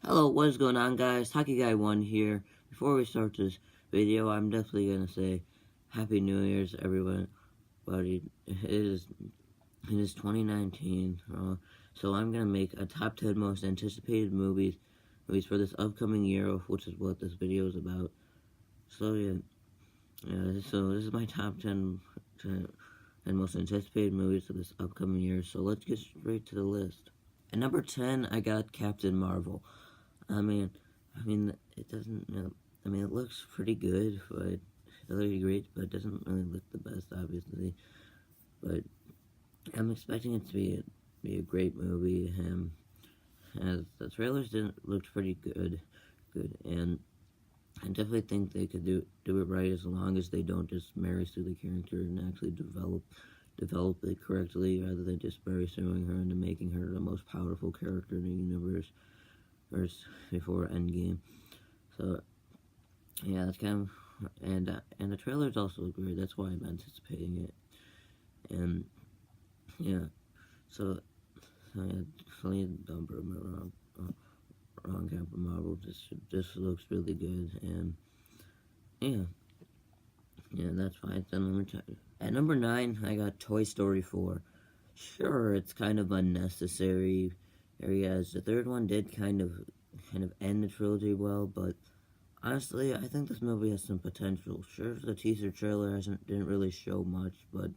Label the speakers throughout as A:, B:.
A: Hello, what is going on, guys? Hockey Guy 1 here. Before we start this video, I'm definitely going to say Happy New Year's, everyone. Buddy, it is 2019, so I'm going to make a top 10 most anticipated movies for this upcoming year, which is what this video is about. So, so this is my top 10 and most anticipated movies for this upcoming year, so let's get straight to the list. At number 10, I got Captain Marvel. I mean, it doesn't, it looks pretty good, but really great, but it doesn't really look the best, obviously. But I'm expecting it to be a great movie. As the trailers looked pretty good, and I definitely think they could do it right as long as they don't just marry Sue the character and actually develop it correctly, rather than just marry suing her into making her the most powerful character in the universe. Before Endgame. So yeah, that's kind of, and the trailers also great. That's why I'm anticipating it. And yeah, so yeah, don't prove me wrong. Captain Marvel just looks really good, and yeah, that's fine. It's on number 10. At number 9, I got Toy Story 4. Sure, it's kind of unnecessary areas. The third one did kind of end the trilogy well, but honestly, I think this movie has some potential. Sure, the teaser trailer didn't really show much, but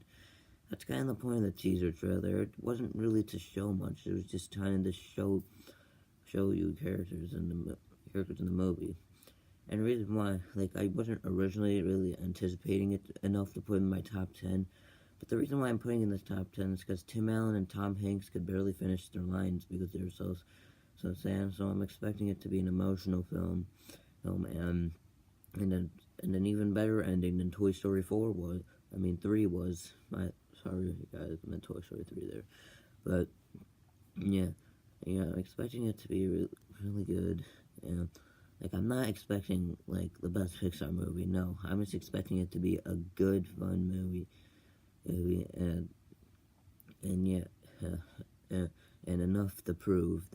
A: that's kind of the point of the teaser trailer. It wasn't really to show much. It was just trying to show you characters in the movie. And the reason why, I wasn't originally really anticipating it enough to put in my top 10. But the reason why I'm putting in this top 10 is because Tim Allen and Tom Hanks could barely finish their lines because they were so sad. So I'm expecting it to be an emotional film, and an even better ending than Toy Story 4 was. 3 was. Sorry, guys, I meant Toy Story 3 there. But yeah, I'm expecting it to be really good. And I'm not expecting the best Pixar movie. No, I'm just expecting it to be a good, fun movie. And yeah, and enough to prove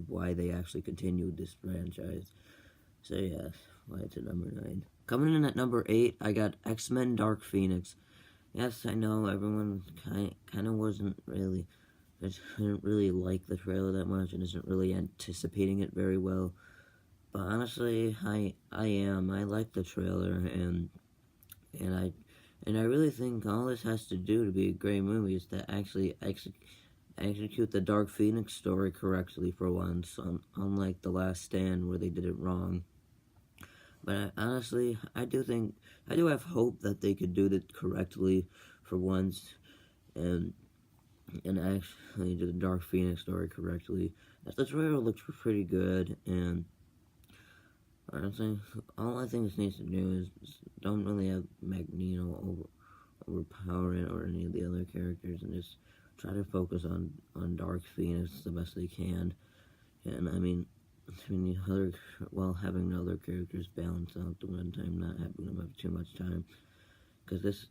A: why they actually continued this franchise. So yeah, why it's at number 9. Coming in at number 8, I got X-Men Dark Phoenix. Yes, I know everyone kind of didn't really like the trailer that much and isn't really anticipating it very well. But honestly, I am. I like the trailer, and I really think all this has to do to be a great movie is to actually execute the Dark Phoenix story correctly for once, unlike The Last Stand where they did it wrong. But honestly, I do have hope that they could do it correctly for once, and actually do the Dark Phoenix story correctly. As the trailer looks pretty good, and honestly, all I think this needs to do is don't really have Magneto overpower it or any of the other characters, and just try to focus on Dark Phoenix the best they can. And having other characters balance out the runtime, not having them have too much time, because this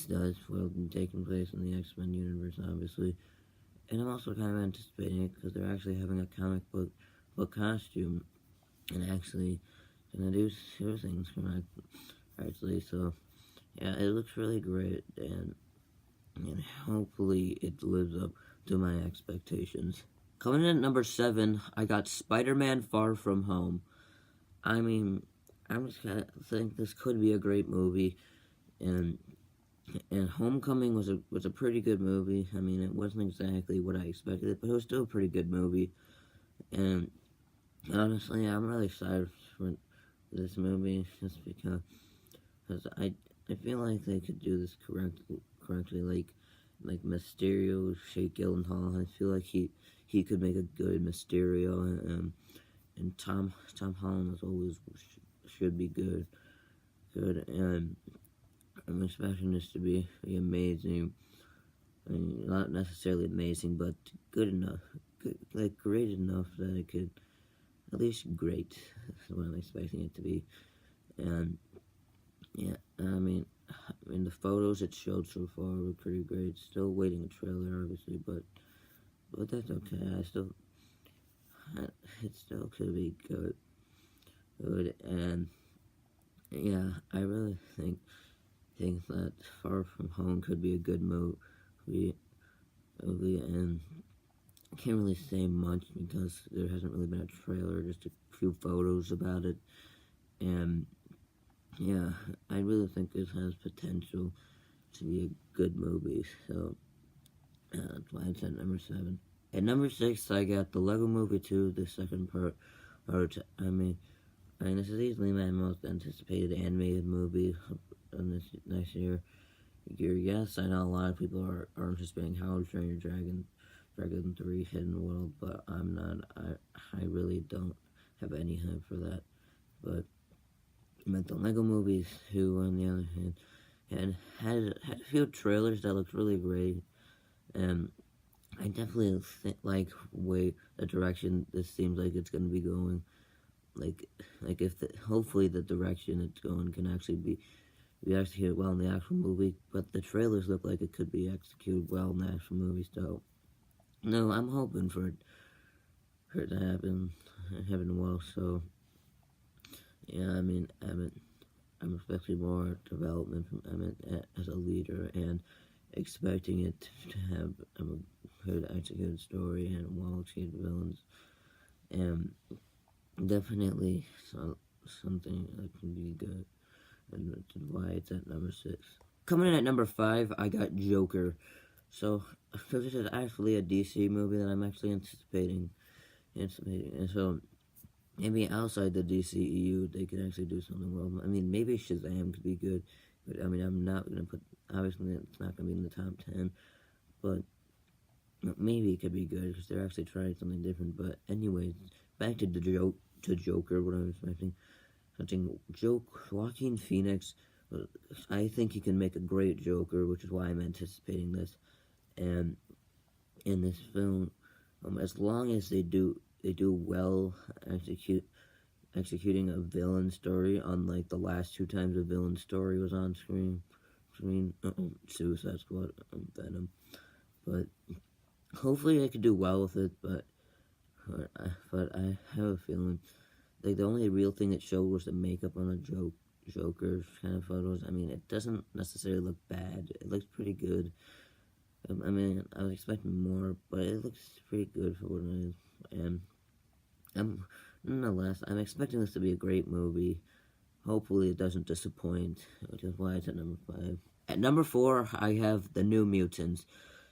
A: does taking place in the X-Men universe, obviously. And I'm also kind of anticipating it because they're actually having a comic book costume and actually gonna do things correctly. So yeah, it looks really great, and hopefully it lives up to my expectations. Coming in at number 7, I got Spider-Man Far From Home. I'm just gonna think this could be a great movie, and Homecoming was a pretty good movie. It wasn't exactly what I expected, but it was still a pretty good movie. And honestly, I'm really excited for this movie just because I feel like they could do this correctly, like Mysterio, Jake Gyllenhaal. I feel like he could make a good Mysterio, and Tom Holland as always should be good, and I'm expecting this to be amazing. Not necessarily amazing, but good enough, great enough that it could, at least great, is what I'm expecting it to be. And yeah, the photos it showed so far were pretty great. Still waiting a trailer, obviously, but that's okay. it still could be good. And yeah, I really think that Far From Home could be a good movie, and I can't really say much because there hasn't really been a trailer, just a few photos about it, and yeah, I really think this has potential to be a good movie, so that's why it's at number 7. At number 6, I got the Lego Movie 2, the second part. I mean, this is easily my most anticipated animated movie of this next year. Yes, I know a lot of people are anticipating How to Train Your Dragon 3 Hidden World, but I'm not. I really don't have any hope for that. But the Lego Movie 2, on the other hand, had a few trailers that looked really great, and I definitely like the direction this seems like it's going to be going. Like if hopefully the direction it's going can actually be executed well in the actual movie, but the trailers look like it could be executed well in the actual movie, so no, I'm hoping for it to happen well, so yeah, I'm expecting more development from Emmett as a leader, and expecting it to have a good executed story and well-executed villains, and definitely something that can be good, and that's why it's at number 6. Coming in at number 5, I got Joker. So this is actually a DC movie that I'm actually anticipating, and so maybe outside the DCEU they could actually do something well. I mean, maybe Shazam could be good, but I mean, I'm not gonna put, obviously it's not gonna be in the top 10, but maybe it could be good because they're actually trying something different. But anyways, back to the Joker. What I'm expecting, Joaquin Phoenix. I think he can make a great Joker, which is why I'm anticipating this. And in this film, as long as they do well executing a villain story, unlike the last 2 times a villain story was on screen, Suicide Squad, Venom. But hopefully they could do well with it. But I have a feeling like the only real thing it showed was the makeup on a Joker kind of photos. I mean, it doesn't necessarily look bad. It looks pretty good. I mean, I was expecting more, but it looks pretty good for what it is. And nonetheless, I'm expecting this to be a great movie. Hopefully it doesn't disappoint, which is why it's at number 5. At number 4, I have The New Mutants.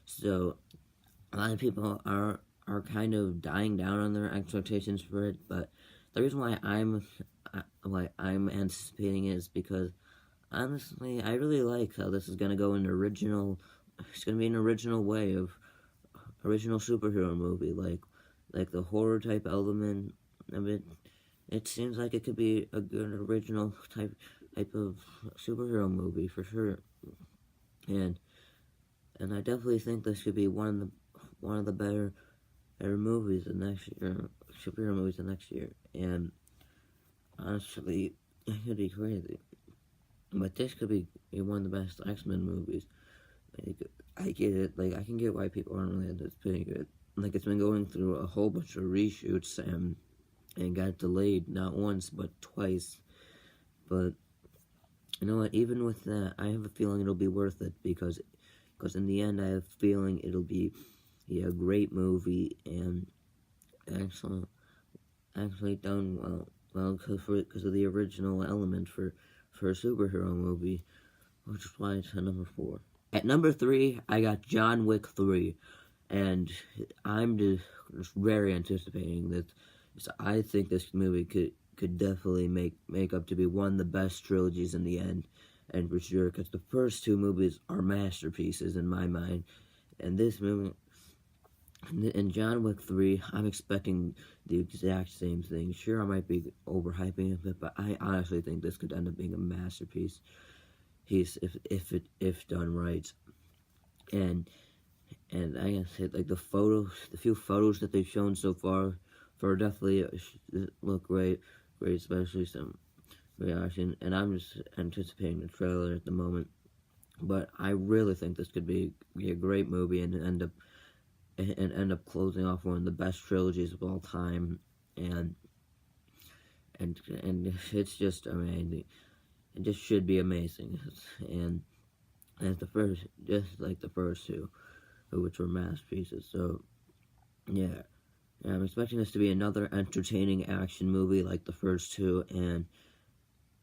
A: So, a lot of people are kind of dying down on their expectations for it, but the reason why I'm anticipating it is because, honestly, I really like how this is going to go in original. It's going to be an original way of original superhero movie, like the horror type element of it. It seems like it could be a good original type of superhero movie for sure, and I definitely think this could be one of the better movies the next year, superhero movies the next year. And honestly, it could be crazy, but this could be one of the best X-Men movies. Like, I get it. Like, I can get why people aren't really anticipating it. Like, it's been going through a whole bunch of reshoots and got delayed not once but twice. But you know what? Even with that, I have a feeling it'll be worth it because in the end, I have a feeling it'll be a great movie and actually done well because of the original element for a superhero movie, which is why it's at number 4. At number 3, I got John Wick 3, and I'm just very anticipating this. So I think this movie could definitely make up to be one of the best trilogies in the end, and for sure, because the first 2 movies are masterpieces in my mind, and this movie, in John Wick 3, I'm expecting the exact same thing. Sure, I might be overhyping it, but I honestly think this could end up being a masterpiece. If done right, and I gotta say, like, the few photos that they've shown so far, definitely look great, especially some reaction. And I'm just anticipating the trailer at the moment. But I really think this could be a great movie and end up closing off one of the best trilogies of all time. and it's just amazing. It just should be amazing, and as the first, just like the first two, which were masterpieces. So yeah, I'm expecting this to be another entertaining action movie like the first two, and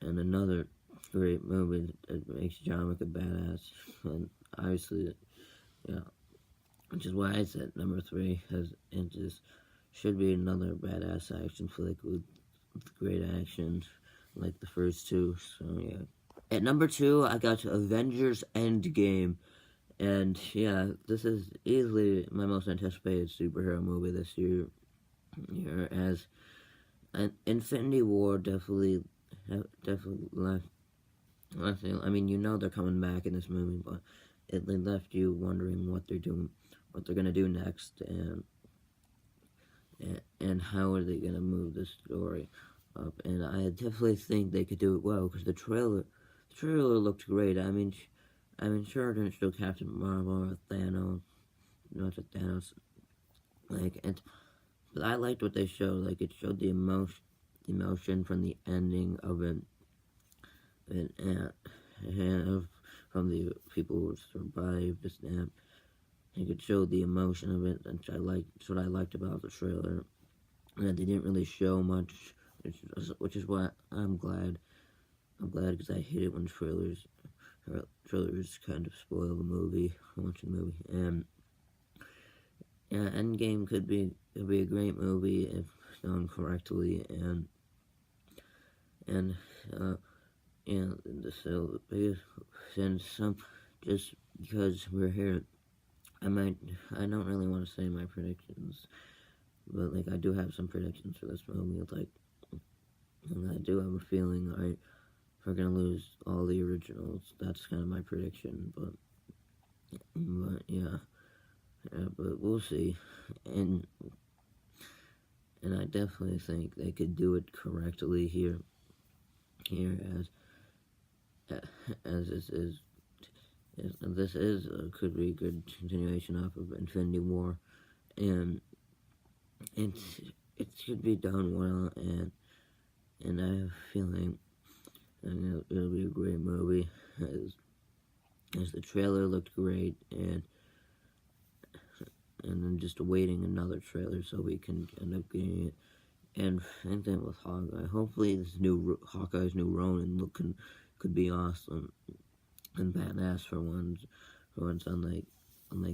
A: another great movie that makes John Wick a badass. And obviously, yeah, which is why I said number 3, because it just should be another badass action flick with great action like the first two. So yeah. At number 2, I got Avengers Endgame. And yeah, this is easily my most anticipated superhero movie this year. As Infinity War definitely left. I mean, you know they're coming back in this movie, but it left you wondering what they're doing, what they're gonna do next, and how are they gonna move the story up. And I definitely think they could do it well because the trailer looked great. I mean, sure, it didn't show Captain Marvel or Thanos, not just Thanos, but I liked what they showed. Like, it showed the emotion from the ending of it, and from the people who survived the snap. It could show the emotion of it, which I liked. That's what I liked about the trailer. And they didn't really show much, which is why I'm glad. I'm glad because I hate it when trailers kind of spoil the movie, watching the movie. And yeah, Endgame could be a great movie if done correctly, and so since just because we're here, I don't really want to say my predictions, but like I do have some predictions for this movie. Like, and I do have a feeling we're gonna lose all the originals. That's kind of my prediction, but yeah, but we'll see. And I definitely think they could do it correctly here as this is could be a good continuation off of Infinity War, and it should be done well, and I have a feeling it'll be a great movie as the trailer looked great, and I'm just awaiting another trailer so we can end up getting it. And same thing with Hawkeye. Hopefully this Hawkeye's new Ronin could be awesome and badass for once, unlike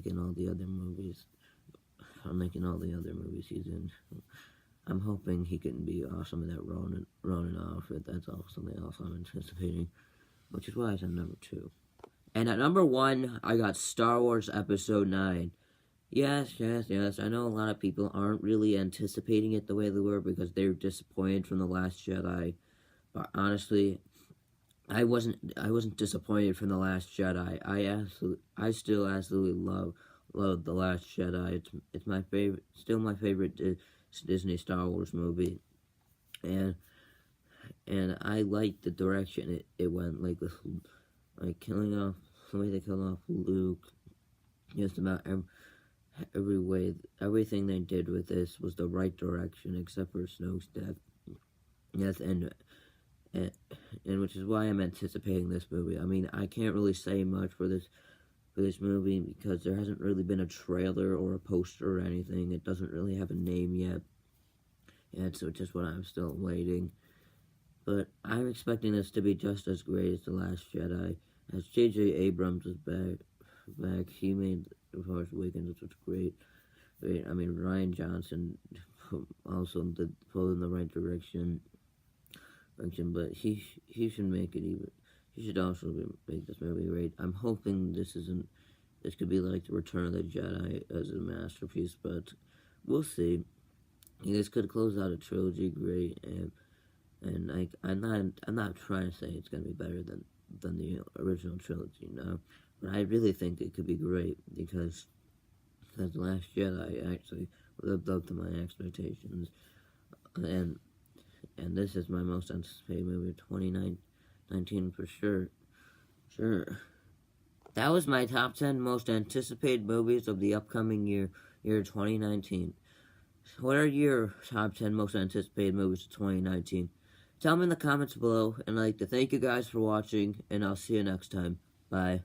A: in all the other movies. Unlike in all the other movies he's in. I'm hoping he can be awesome in that Ronin outfit. That's also something else I'm anticipating, which is why I said number 2. And at number 1, I got Star Wars Episode 9. Yes, I know a lot of people aren't really anticipating it the way they were because they're disappointed from The Last Jedi. But honestly, I wasn't disappointed from The Last Jedi. I still absolutely love The Last Jedi. It's my favorite, still my favorite Disney Star Wars movie. And I like the direction it went, like killing off the way they killed off Luke. Just about everything they did with this was the right direction, except for Snoke's death. Yes, and which is why I'm anticipating this movie. I mean, I can't really say much for this movie because there hasn't really been a trailer or a poster or anything. It doesn't really have a name yet, and so just what I'm still waiting. But I'm expecting this to be just as great as The Last Jedi, as J.J. Abrams is back. He made The Force Awakens, which was great. I mean, Rian Johnson also did pull in the right direction, but he should make it even. He should also make this movie great. I'm hoping this could be like the Return of the Jedi as a masterpiece, but we'll see. This could close out a trilogy great, and I'm not trying to say it's gonna be better than the original trilogy, no. But I really think it could be great because The Last Jedi actually lived up to my expectations, and this is my most anticipated movie of 2019 for sure. That was my top 10 most anticipated movies of the upcoming year 2019. What are your top 10 most anticipated movies of 2019? Tell me in the comments below, and I'd like to thank you guys for watching, and I'll see you next time. Bye.